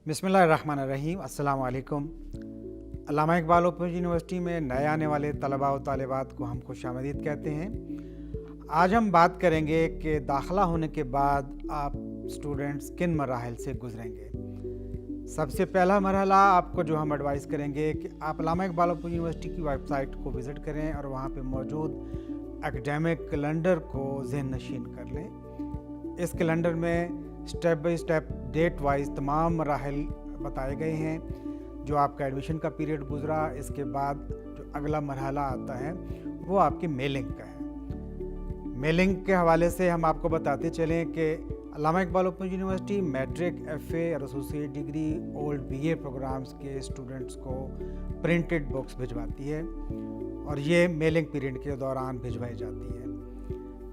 बिस्मिल्लाहिर्रहमानिर्रहीम। अस्सलाम वालेकुम। अल्लामा इकबाल ओपन यूनिवर्सिटी में नए आने वाले तलबा व तालिबात को हम खुशामदीद कहते हैं। आज हम बात करेंगे कि दाखिला होने के बाद आप स्टूडेंट्स किन मराहिल से गुजरेंगे। सबसे पहला मरहला आपको जो हम एडवाइस करेंगे कि आप अल्लामा इकबाल ओपन यूनिवर्सिटी की वेबसाइट को विज़िट करें और वहाँ पे मौजूद एकेडमिक कैलेंडर को ज़हन नशीन कर लें। इस कैलेंडर में step by step date wise तमाम मराहिल बताए गए हैं। जो आपका एडमिशन का पीरियड गुजरा, इसके बाद जो अगला मरहला आता है वो आपकी मेलिंग का है। मेलिंग के हवाले से हम आपको बताते चलें कि Allama Iqbal open university matric, FA और associate degree, old BA programmes के स्टूडेंट्स को प्रिंटेड बुक्स भिजवाती है और ये मेलिंग पीरियड के दौरान भिजवाई जाती है।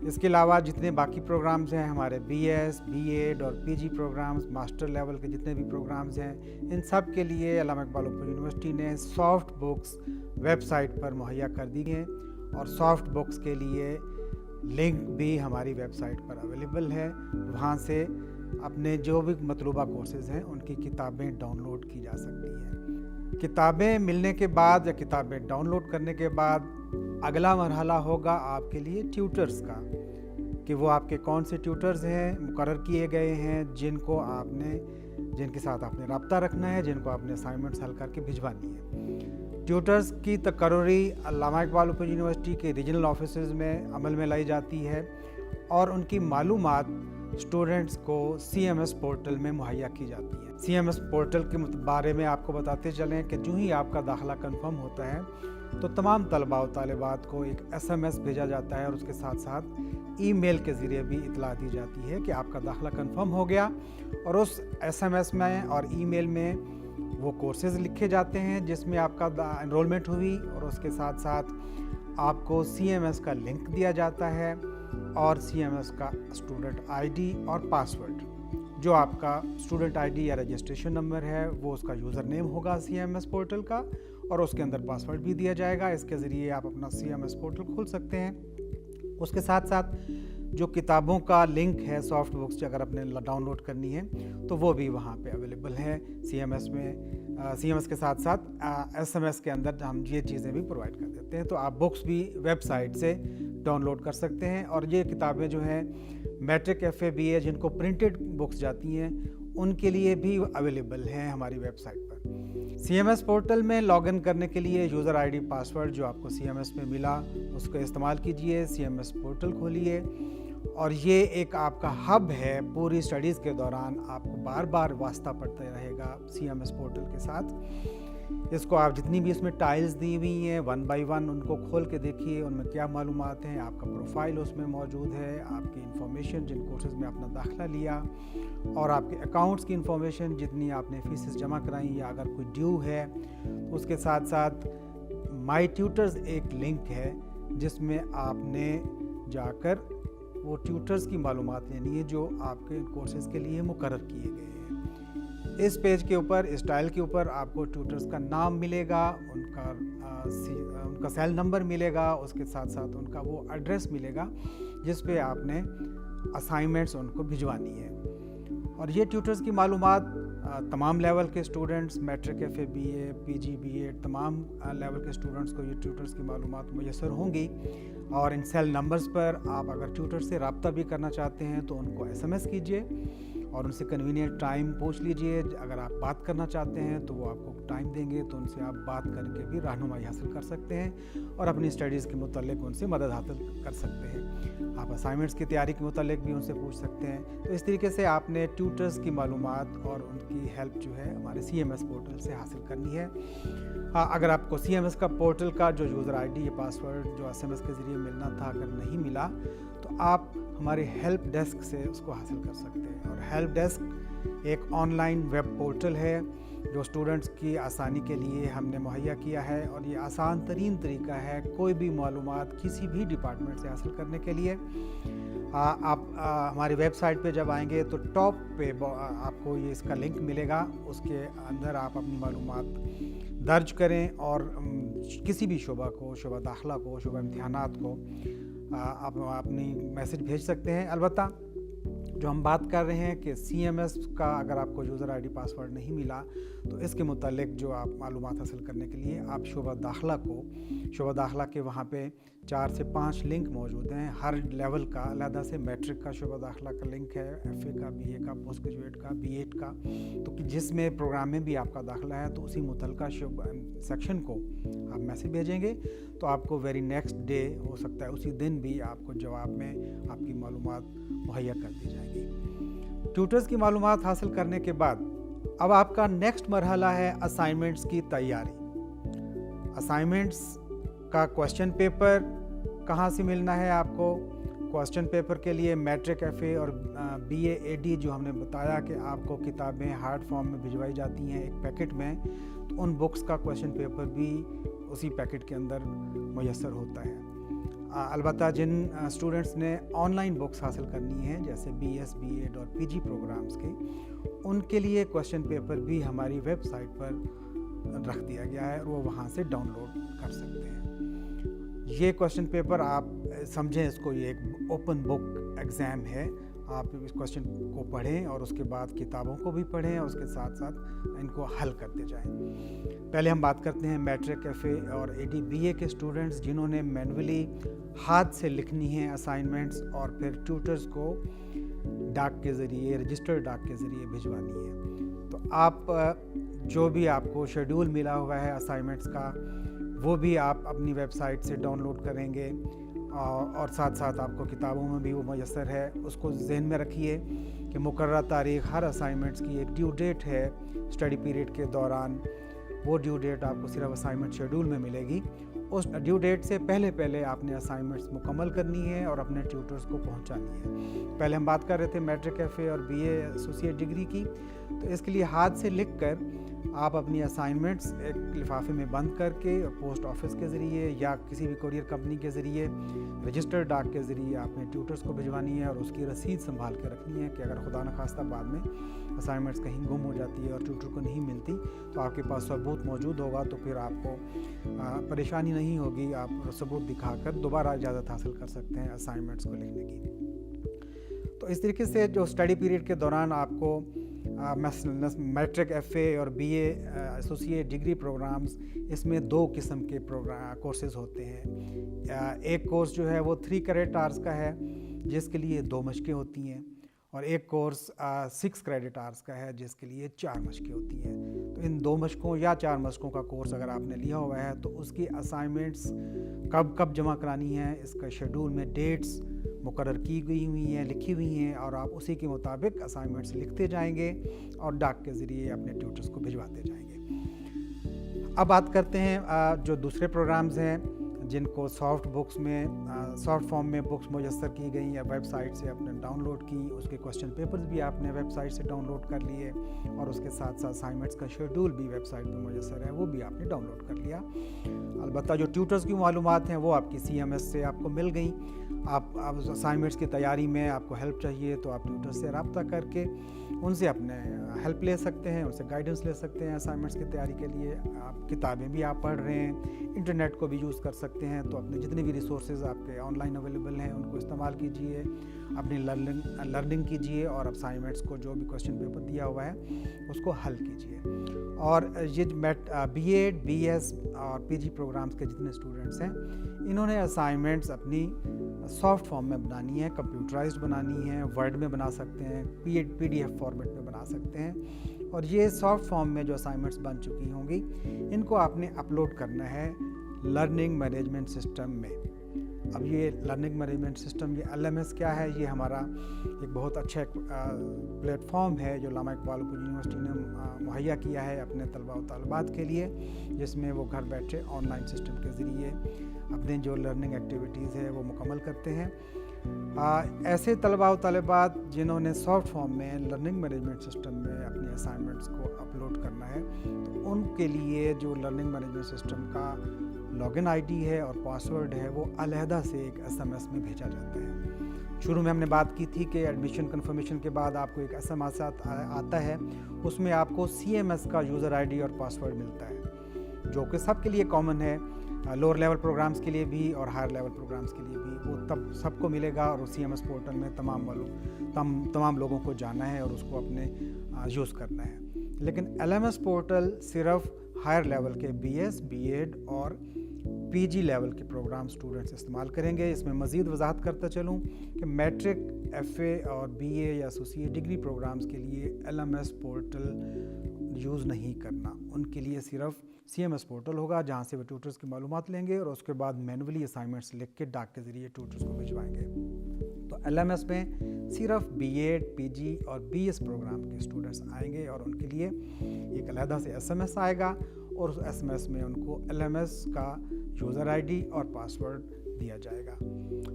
इसके अलावा जितने बाकी प्रोग्राम्स हैं, हमारे बीएस, बीएड और पीजी प्रोग्राम्स, मास्टर लेवल के जितने भी प्रोग्राम्स हैं, इन सब के लिए अल्लामा इकबाल ओपन यूनिवर्सिटी ने सॉफ्ट बुक्स वेबसाइट पर मुहैया कर दी हैं और सॉफ्ट बुक्स के लिए लिंक भी हमारी वेबसाइट पर अवेलेबल है। वहाँ से अपने जो भी मतलूबा कोर्सेज़ हैं उनकी किताबें डाउनलोड की जा सकती हैं। किताबें मिलने के बाद या किताबें डाउनलोड करने के बाद अगला मरहला होगा आपके लिए ट्यूटर्स का, कि वो आपके कौन से ट्यूटर्स हैं मुकर्रर किए गए हैं जिनके साथ आपने रब्ता रखना है, जिनको आपने असाइनमेंट्स हल करके भिजवानी है। ट्यूटर्स की तकर्री अल्लामा इकबाल ओपन यूनिवर्सिटी के रीजनल ऑफिसेज़ में अमल में लाई जाती है और उनकी मालूमात स्टूडेंट्स को CMS पोर्टल में मुहैया की जाती है। CMS पोर्टल के बारे में आपको बताते चलें कि जो ही आपका दाखिला कंफर्म होता है तो तमाम तलबा व तालिबात को एक SMS भेजा जाता है और उसके साथ साथ ईमेल के ज़रिए भी इतला दी जाती है कि आपका दाखिला कंफर्म हो गया। और उस SMS में और ईमेल में वो कोर्सेज़ लिखे जाते हैं जिसमें आपका एनरोलमेंट हुई और उसके साथ साथ आपको CMS का लिंक दिया जाता है और CMS का स्टूडेंट ID और पासवर्ड, जो आपका स्टूडेंट ID या रजिस्ट्रेशन नंबर है वो उसका यूज़र नेम होगा CMS पोर्टल का और उसके अंदर पासवर्ड भी दिया जाएगा। इसके ज़रिए आप अपना CMS पोर्टल खोल सकते हैं। उसके साथ साथ जो किताबों का लिंक है सॉफ्ट बुक्स अगर आपने डाउनलोड करनी है तो वो भी वहाँ पे अवेलेबल है CMS में। CMS के साथ साथ SMS के अंदर हम ये चीज़ें भी प्रोवाइड कर देते हैं, तो आप बुक्स भी वेबसाइट से डाउनलोड कर सकते हैं। और ये किताबें जो हैं मैट्रिक, FA, BA जिनको प्रिंटेड बुक्स जाती हैं उनके लिए भी अवेलेबल हैं हमारी वेबसाइट पर। CMS पोर्टल में लॉगिन करने के लिए यूज़र ID पासवर्ड जो आपको CMS में मिला उसको इस्तेमाल कीजिए, CMS पोर्टल खोलिए और ये एक आपका हब है। पूरी स्टडीज़ के दौरान आपको बार बार वास्ता पड़ता रहेगा CMS पोर्टल के साथ। इसको आप जितनी भी इसमें टाइल्स दी हुई हैं 1 बाई 1 उनको खोल के देखिए, उनमें क्या मालूमात हैं। आपका प्रोफाइल उसमें मौजूद है, आपकी इन्फॉर्मेशन जिन कोर्सेज़ में आपने दाखिला लिया और आपके अकाउंट्स की इन्फॉर्मेशन जितनी आपने फीसेस जमा कराई या अगर कोई ड्यू है तो उसके साथ साथ माई ट्यूटर्स एक लिंक है जिसमें आपने जाकर वो ट्यूटर्स की मालूमात लेनी है जो आपके कोर्सेज़ के लिए मुकर्रर किए गए हैं। इस पेज के ऊपर, इस टाइल के ऊपर आपको ट्यूटर्स का नाम मिलेगा, उनका सेल नंबर मिलेगा, उसके साथ साथ उनका वो एड्रेस मिलेगा जिस पे आपने असाइनमेंट्स उनको भिजवानी है। और ये ट्यूटर्स की मालूमात तमाम लेवल के students, matric, FA, BA, PG, BEd तमाम लेवल के स्टूडेंट्स को ये ट्यूटर्स की मालूमात मुयस्सर होंगी। और इन सेल नंबर्स पर आप अगर ट्यूटर से रब्ता भी करना चाहते हैं तो उनको SMS कीजिए और उनसे कन्वीनियंट टाइम पूछ लीजिए। अगर आप बात करना चाहते हैं तो वो आपको टाइम देंगे तो उनसे आप बात करके भी रहनुमाई हासिल कर सकते हैं और अपनी स्टडीज़ के मुतालिक उनसे मदद हासिल कर सकते हैं। आप असाइनमेंट्स की तैयारी के मुतालिक भी उनसे पूछ सकते हैं। तो इस तरीके से आपने ट्यूटर्स की मालूमात और उनकी हेल्प जो है हमारे CMS पोर्टल से हासिल करनी है। अगर आपको CMS का पोर्टल का जो यूज़र ID या पासवर्ड जो SMS के ज़रिए मिलना था अगर नहीं मिला तो आप हमारे हेल्प डेस्क से उसको हासिल कर सकते हैं। और हेल्प डेस्क एक ऑनलाइन वेब पोर्टल है जो स्टूडेंट्स की आसानी के लिए हमने मुहैया किया है और ये आसान तरीन तरीका है कोई भी मालूमात किसी भी डिपार्टमेंट से हासिल करने के लिए। आप हमारी वेबसाइट पे जब आएंगे तो टॉप पे आपको ये इसका लिंक मिलेगा, उसके अंदर आप अपनी मालूमात दर्ज करें और किसी भी शोबा को, शोबा दाखिला को, शोबा इम्तिहानात को आप अपनी मैसेज भेज सकते हैं। अलबत्ता जो हम बात कर रहे हैं कि CMS का अगर आपको यूज़र ID पासवर्ड नहीं मिला तो इसके मुतालिक जो आप मालूमात हासिल करने के लिए आप शोबा दाखिला के वहाँ पे 4 से 5 लिंक मौजूद हैं। हर लेवल का अलहदा से मैट्रिक का शोबा दाखिला का लिंक है, FA का, BA का, पोस्ट ग्रेजुएट का, B.Ed का, तो जिसमें प्रोग्राम में भी आपका दाखिला है तो उसी मुतलका सेक्शन को आप मैसेज भेजेंगे तो आपको वेरी नेक्स्ट डे, हो सकता है उसी दिन भी, आपको जवाब में आपकी मालूमात मुहैया कर दी जाएगी। ट्यूटर्स की मालूमात हासिल करने के बाद अब आपका नेक्स्ट मरहला है असाइनमेंट्स की तैयारी। असाइनमेंट्स का क्वेश्चन पेपर कहाँ से मिलना है आपको? क्वेश्चन पेपर के लिए मैट्रिक FA और BA AD जो हमने बताया कि आपको किताबें हार्ड फॉर्म में भिजवाई जाती हैं एक पैकेट में, तो उन बुक्स का क्वेश्चन पेपर भी उसी पैकेट के अंदर मुयस्सर होता है। अलबत्ता जिन स्टूडेंट्स ने ऑनलाइन बुक्स हासिल करनी है जैसे BS, B.Ed और PG प्रोग्राम्स के, उनके लिए क्वेश्चन पेपर भी हमारी वेबसाइट पर रख दिया गया है और वो वहाँ से डाउनलोड कर सकते हैं। ये क्वेश्चन पेपर आप समझें इसको ये एक ओपन बुक एग्ज़ाम है। आप इस क्वेश्चन को पढ़ें और उसके बाद किताबों को भी पढ़ें और उसके साथ साथ इनको हल करते जाएं। पहले हम बात करते हैं मैट्रिक FA और AD BA के स्टूडेंट्स जिन्होंने मैनुअली हाथ से लिखनी है असाइनमेंट्स और फिर ट्यूटर्स को डाक के ज़रिए, रजिस्टर्ड डाक के ज़रिए भिजवानी है। तो आप जो भी आपको शेड्यूल मिला हुआ है असाइनमेंट्स का वो भी आप अपनी वेबसाइट से डाउनलोड करेंगे और साथ साथ आपको किताबों में भी वो मुयस्सर है। उसको ज़हन में रखिए कि मुकर्रर तारीख़ हर असाइनमेंट्स की एक ड्यू डेट है स्टडी पीरियड के दौरान। वो ड्यू डेट आपको सिर्फ असाइनमेंट शेड्यूल में मिलेगी। उस ड्यू डेट से पहले आपने असाइनमेंट्स मुकम्मल करनी है और अपने ट्यूटर्स को पहुंचानी है। पहले हम बात कर रहे थे मैट्रिक FA और BA एसोसिएट डिग्री की, तो इसके लिए हाथ से लिख कर आप अपनी असाइनमेंट्स एक लिफाफे में बंद करके पोस्ट ऑफिस के ज़रिए या किसी भी कोरियर कंपनी के ज़रिए, रजिस्टर्ड डाक के ज़रिए आपने ट्यूटर्स को भिजवानी है और उसकी रसीद संभाल के रखनी है कि अगर खुदा न खास्ता बाद में असाइनमेंट्स कहीं गुम हो जाती है और ट्यूटर को नहीं मिलती तो आपके पास सबूत मौजूद होगा, तो फिर आपको परेशानी नहीं होगी। आप सबूत दिखाकर दोबारा इजाज़त हासिल कर सकते हैं असाइनमेंट्स को लिखने की। तो इस तरीके से जो स्टडी पीरियड के दौरान आपको मैट्रिक FA और BA एसोसिएट डिग्री प्रोग्राम्स, इसमें 2 किस्म के कोर्सेज़ होते हैं। एक कोर्स जो है वो 3 क्रेडिट आवर्स का है जिसके लिए 2 मशकें होती हैं, और एक कोर्स 6 क्रेडिट आवर्स का है जिसके लिए 4 मशकें होती हैं। तो इन 2 मशकों या 4 मशकों का कोर्स अगर आपने लिया हुआ है तो उसकी असाइनमेंट्स कब जमा करानी है, इसका शेड्यूल में डेट्स मुकर्रर की गई हुई हैं, लिखी हुई हैं, और आप उसी के मुताबिक असाइनमेंट्स लिखते जाएंगे और डाक के ज़रिए अपने ट्यूटर्स को भिजवाते जाएंगे। अब बात करते हैं जो दूसरे प्रोग्राम्स हैं जिनको सॉफ्ट फॉर्म में बुक्स मुयस्सर की गई या वेबसाइट से आपने डाउनलोड की, उसके क्वेश्चन पेपर्स भी आपने वेबसाइट से डाउनलोड कर लिए और उसके साथ साथ असाइनमेंट्स का शेड्यूल भी वेबसाइट पर मुयस्सर है, वो भी आपने डाउनलोड कर लिया। अलबत्ता जो ट्यूटर्स की मालूमात हैं वो आपकी CMS से आपको मिल गई। आप असाइनमेंट्स की तैयारी में आपको हेल्प चाहिए तो आप ट्यूटर से रब्ता करके उनसे अपने हेल्प ले सकते हैं, उनसे गाइडेंस ले सकते हैं असाइनमेंट्स की तैयारी के लिए। आप किताबें भी आप पढ़ रहे हैं, इंटरनेट को भी यूज़ कर सकते हैं, तो अपने जितने भी रिसोर्सेज आपके ऑनलाइन अवेलेबल हैं उनको इस्तेमाल कीजिए, अपनी लर्निंग कीजिए और असाइनमेंट्स को जो भी क्वेश्चन पेपर दिया हुआ है उसको हल कीजिए। और ये B.Ed, BS और PG प्रोग्राम्स के जितने स्टूडेंट्स हैं इन्होंने असाइनमेंट्स अपनी सॉफ्ट फॉर्म में बनानी है, कंप्यूटराइज्ड बनानी है, वर्ड में बना सकते हैं, PDF फॉर्मेट में बना सकते हैं, और ये सॉफ्ट फॉर्म में जो असाइनमेंट्स बन चुकी होंगी इनको आपने अपलोड करना है लर्निंग मैनेजमेंट सिस्टम में। अब ये लर्निंग मैनेजमेंट सिस्टम, ये LMS क्या है, ये हमारा एक बहुत अच्छा प्लेटफॉर्म है जो अल्लामा इकबाल यूनिवर्सिटी ने मुहैया किया है अपने तलबा और तालिबात के लिए, जिसमें वो घर बैठे ऑनलाइन सिस्टम के ज़रिए अपने जो लर्निंग एक्टिविटीज़ है वो मुकम्मल करते हैं। ऐसे तलबा और तालिबात जिन्होंने सॉफ्ट फॉर्म में लर्निंग मैनेजमेंट सिस्टम में अपने असाइनमेंट्स को अपलोड करना है तो उनके लिए जो लर्निंग मैनेजमेंट सिस्टम का लॉगिन ID है और पासवर्ड है वो अलहदा से एक SMS में भेजा जाता है। शुरू में हमने बात की थी कि एडमिशन कन्फर्मेशन के बाद आपको एक SMS आता है, उसमें आपको CMS का यूज़र ID और पासवर्ड मिलता है जो कि सबके लिए कॉमन है। लोअर लेवल प्रोग्राम्स के लिए भी और हायर लेवल प्रोग्राम्स के लिए भी, वो तब सबको मिलेगा और CMS पोर्टल में तमाम लोगों को जाना है और उसको अपने यूज़ करना है। लेकिन LMS पोर्टल सिर्फ हायर लेवल के BS, B.Ed और PG लेवल के प्रोग्राम स्टूडेंट्स इस्तेमाल करेंगे। इसमें मज़ीद वजाहत करता चलूँ कि मैट्रिक, FA और BA या एसोसिएट डिग्री प्रोग्राम्स के लिए LMS पोर्टल यूज़ नहीं करना, उनके लिए सिर्फ CMS पोर्टल होगा, जहाँ से वो ट्यूटर्स की मालूमात लेंगे और उसके बाद मैनुअली असाइनमेंट्स लिख के डाक के ज़रिए ट्यूटर्स को भिजवाएंगे। तो LMS में सिर्फ B.Ed, PG और BS प्रोग्राम के स्टूडेंट्स आएंगे और उनके लिए एक अलहदा से SMS आएगा और उस SMS में उनको LMS का यूज़र ID और पासवर्ड दिया जाएगा।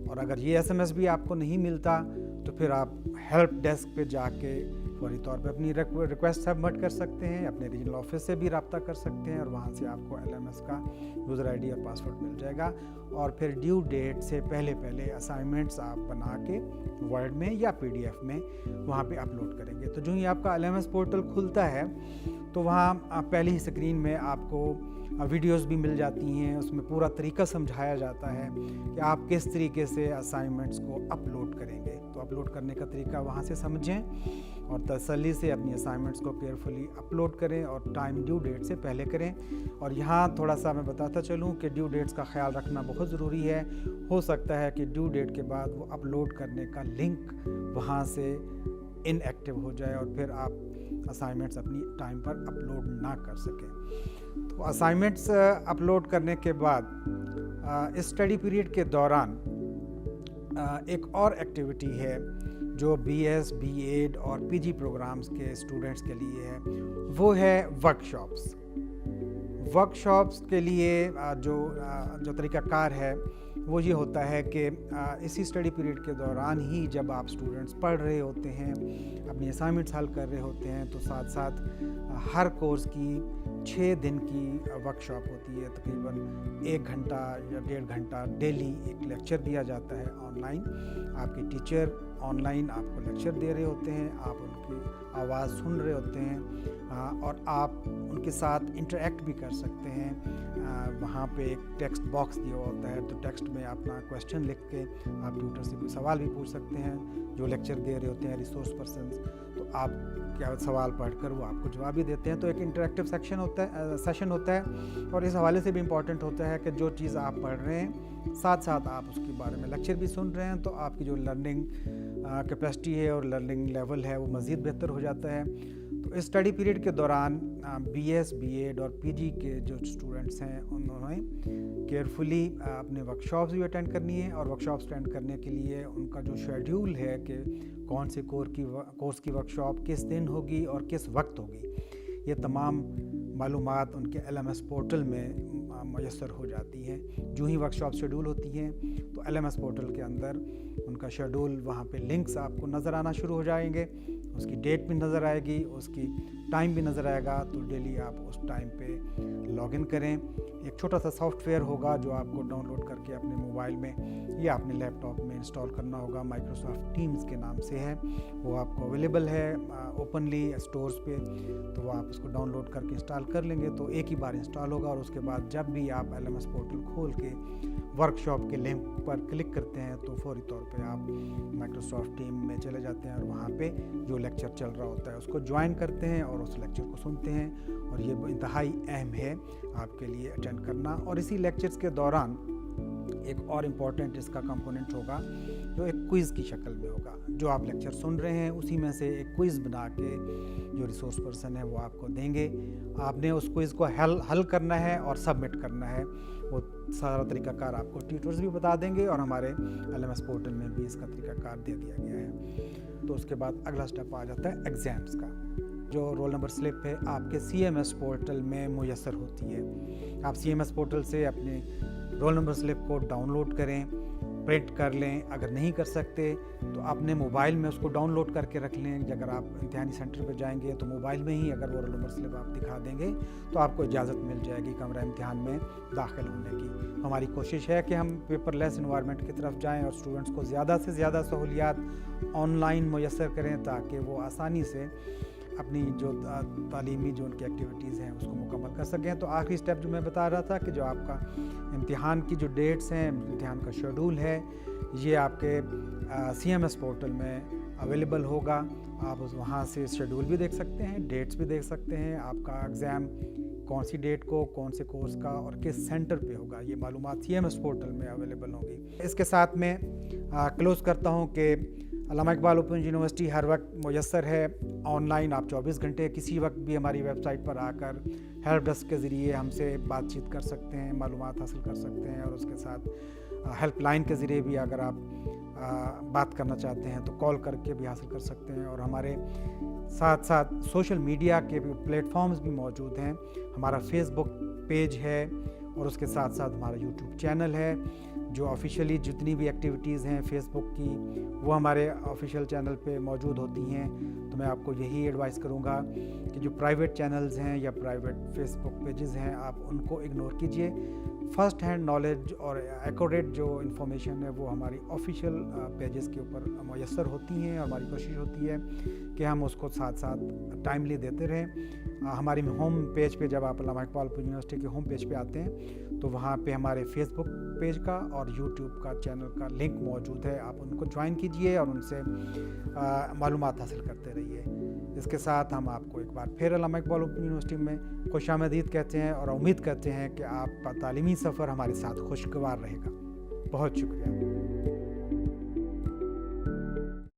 और अगर ये SMS भी आपको नहीं मिलता तो फिर आप हेल्प डेस्क पे जाके फौरी तौर पे अपनी रिक्वेस्ट सबमिट कर सकते हैं, अपने रीजनल ऑफिस से भी रब्ता कर सकते हैं और वहाँ से आपको LMS का यूज़र ID और पासवर्ड मिल जाएगा। और फिर ड्यू डेट से पहले असाइनमेंट्स आप बना के वर्ड में या PDF में वहाँ पे अपलोड करेंगे। तो जो ही आपका LMS पोर्टल खुलता है तो वहाँ पहली ही स्क्रीन में आपको वीडियोस भी मिल जाती हैं, उसमें पूरा तरीका समझाया जाता है कि आप किस तरीके से असाइनमेंट्स को अपलोड करेंगे। तो अपलोड करने का तरीका वहाँ से समझें और तसल्ली से अपनी असाइनमेंट्स को केयरफुली अपलोड करें और टाइम ड्यू डेट से पहले करें। और यहाँ थोड़ा सा मैं बताता चलूँ कि ड्यू डेट्स का ख्याल रखना बहुत ज़रूरी है। हो सकता है कि ड्यू डेट के बाद वो अपलोड करने का लिंक वहाँ से इनएक्टिव हो जाए और फिर आप असाइनमेंट्स अपनी टाइम पर अपलोड ना कर सकें। तो असाइनमेंट्स अपलोड करने के बाद इस स्टडी पीरियड के दौरान एक और एक्टिविटी है जो BS, B.Ed और PG प्रोग्राम्स के स्टूडेंट्स के लिए है, वो है वर्कशॉप्स के लिए जो तरीक़ाकार है वो ये होता है कि इसी स्टडी पीरियड के दौरान ही जब आप स्टूडेंट्स पढ़ रहे होते हैं, अपनी असाइनमेंट्स हल कर रहे होते हैं, तो साथ साथ हर कोर्स की 6 दिन की वर्कशॉप होती है। तकरीबन 1 घंटा या 1.5 घंटा डेली एक लेक्चर दिया जाता है ऑनलाइन। आपके टीचर ऑनलाइन आपको लेक्चर दे रहे होते हैं, आप उनकी आवाज़ सुन रहे होते हैं और आप उनके साथ इंटरेक्ट भी कर सकते हैं। वहाँ पे एक टेक्स्ट बॉक्स दिया होता है, तो टेक्स्ट में अपना क्वेश्चन लिख के आप ट्यूटर से कोई सवाल भी पूछ सकते हैं जो लेक्चर दे रहे होते हैं, रिसोर्स पर्सन्स। तो आप क्या सवाल पढ़कर वो आपको जवाब भी देते हैं। तो एक इंटरेक्टिव सेशन होता है और इस हवाले से भी इम्पॉर्टेंट होता है कि जो चीज़ आप पढ़ रहे हैं साथ साथ आप उसके बारे में लेक्चर भी सुन रहे हैं, तो आपकी जो लर्निंग कैपेसिटी है और लर्निंग लेवल है वो मज़ीद बेहतर हो जाता है। तो इस स्टडी पीरियड के दौरान BS, B.Ed और PG के जो स्टूडेंट्स हैं उन्होंने केयरफुली अपने वर्कशॉप्स भी अटेंड करनी है और वर्कशॉप्स अटेंड करने के लिए उनका जो शेड्यूल है कि कौन से कोर्स की वर्कशॉप किस दिन होगी और किस वक्त होगी, ये तमाम मालूमात उनके LMS पोर्टल में मैसर हो जाती हैं। जो ही वर्कशॉप शेड्यूल होती हैं तो LMS पोर्टल के अंदर उनका शेड्यूल, वहाँ पे लिंक्स आपको नज़र आना शुरू हो जाएंगे, उसकी डेट भी नज़र आएगी, उसकी टाइम भी नज़र आएगा। तो डेली आप उस टाइम पे लॉगिन करें। एक छोटा सा सॉफ्टवेयर होगा जो आपको डाउनलोड करके अपने मोबाइल में या अपने लैपटॉप में इंस्टॉल करना होगा, माइक्रोसॉफ्ट टीम्स के नाम से है, वो आपको अवेलेबल है ओपनली स्टोर्स पे। तो वो आप उसको डाउनलोड करके इंस्टॉल कर लेंगे तो एक ही बार इंस्टॉल होगा और उसके बाद जब भी आप LMS पोर्टल खोल के वर्कशॉप के लिंक पर क्लिक करते हैं तो फौरी तौर पे आप माइक्रोसॉफ्ट टीम में चले जाते हैं और वहाँ पे जो लेक्चर चल रहा होता है उसको ज्वाइन करते हैं और उस लेक्चर को सुनते हैं। और ये इंतहाई अहम है आपके लिए अटेंड करना। और इसी लेक्चर्स के दौरान एक और इम्पॉर्टेंट इसका कंपोनेंट होगा जो एक क्विज़ की शक्ल में होगा। जो आप लेक्चर सुन रहे हैं उसी में से एक क्विज़ बना के जो रिसोर्स पर्सन है वो आपको देंगे। आपने उस क्विज़ को हल करना है और सबमिट करना है। वो सारा तरीकाकार आपको ट्यूटर्स भी बता देंगे और हमारे LMS पोर्टल में भी इसका तरीकाकार दे दिया गया है। तो उसके बाद अगला स्टेप आ जाता है एग्ज़ाम्स का। जो रोल नंबर स्लिप है आपके CMS पोर्टल में मुयस्सर होती है। आप CMS पोर्टल से अपने रोल नंबर स्लिप को डाउनलोड करें, प्रिंट कर लें। अगर नहीं कर सकते तो अपने मोबाइल में उसको डाउनलोड करके रख लें। अगर आप इम्तिहानी सेंटर पर जाएंगे तो मोबाइल में ही अगर वो रोल नंबर स्लिप आप दिखा देंगे तो आपको इजाज़त मिल जाएगी कमरा इम्तिहान में दाखिल होने की। हमारी कोशिश है कि हम पेपरलेस इन्वायरमेंट की तरफ जाएं और स्टूडेंट्स को ज़्यादा से ज़्यादा सहूलियात ऑनलाइन मुयस्सर करें ताकि वो आसानी से اپنی جو تعلیمی جو ان کی ایکٹیویٹیز ہیں اس کو مکمل کر سکیں. تو آخری سٹیپ جو میں بتا رہا تھا کہ جو آپ کا امتحان کی جو ڈیٹس ہیں, امتحان کا شیڈول ہے, یہ آپ کے CMS پورٹل میں اویلیبل ہوگا. آپ وہاں سے شیڈول بھی دیکھ سکتے ہیں, ڈیٹس بھی دیکھ سکتے ہیں, آپ کا ایگزام کون سی ڈیٹ کو, کون سے کورس کا اور کس سینٹر پہ ہوگا, یہ معلومات CMS پورٹل میں اویلیبل ہوں گی. اس کے ساتھ میں کلوز کرتا ہوں کہ علامہ اقبال اوپن یونیورسٹی ہر وقت میسر ہے آن لائن. آپ 24 گھنٹے کسی وقت بھی ہماری ویب سائٹ پر آ کر ہیلپ ڈیسک کے ذریعے ہم سے بات چیت کر سکتے ہیں, معلومات حاصل کر سکتے ہیں, اور اس کے ساتھ ہیلپ لائن کے ذریعے بھی اگر آپ بات کرنا چاہتے ہیں تو کال کر کے بھی حاصل کر سکتے ہیں. اور ہمارے ساتھ ساتھ سوشل میڈیا کے بھی پلیٹ فارمز بھی موجود ہیں. ہمارا فیس بک پیج ہے اور اس کے ساتھ ساتھ ہمارا یوٹیوب چینل ہے. جو آفیشیلی جتنی بھی ایکٹیویٹیز ہیں فیس بک کی وہ ہمارے آفیشیل چینل پہ موجود ہوتی ہیں. تو میں آپ کو یہی ایڈوائز کروں گا کہ جو پرائیویٹ چینلز ہیں یا پرائیویٹ فیس بک پیجز ہیں آپ ان کو اگنور کیجئے. فرسٹ ہینڈ نالج اور ایکوریٹ جو انفارمیشن ہے وہ ہماری آفیشیل پیجز کے اوپر میسر ہوتی ہیں, اور ہماری کوشش ہوتی ہے کہ ہم اس کو ساتھ ساتھ ٹائملی دیتے رہیں. ہماری ہوم پیج پہ جب آپ علامہ اقبال اوپن یونیورسٹی کے ہوم پیج پہ آتے ہیں تو وہاں پہ ہمارے فیس بک پیج کا اور یوٹیوب کا چینل کا لنک موجود ہے. آپ ان کو جوائن کیجئے اور ان سے معلومات حاصل کرتے رہیے. اس کے ساتھ ہم آپ کو ایک بار پھر علامہ اقبال اوپن یونیورسٹی میں خوش آمدید کہتے ہیں اور امید کرتے ہیں کہ آپ کا تعلیمی سفر ہمارے ساتھ خوشگوار رہے گا. بہت شکریہ.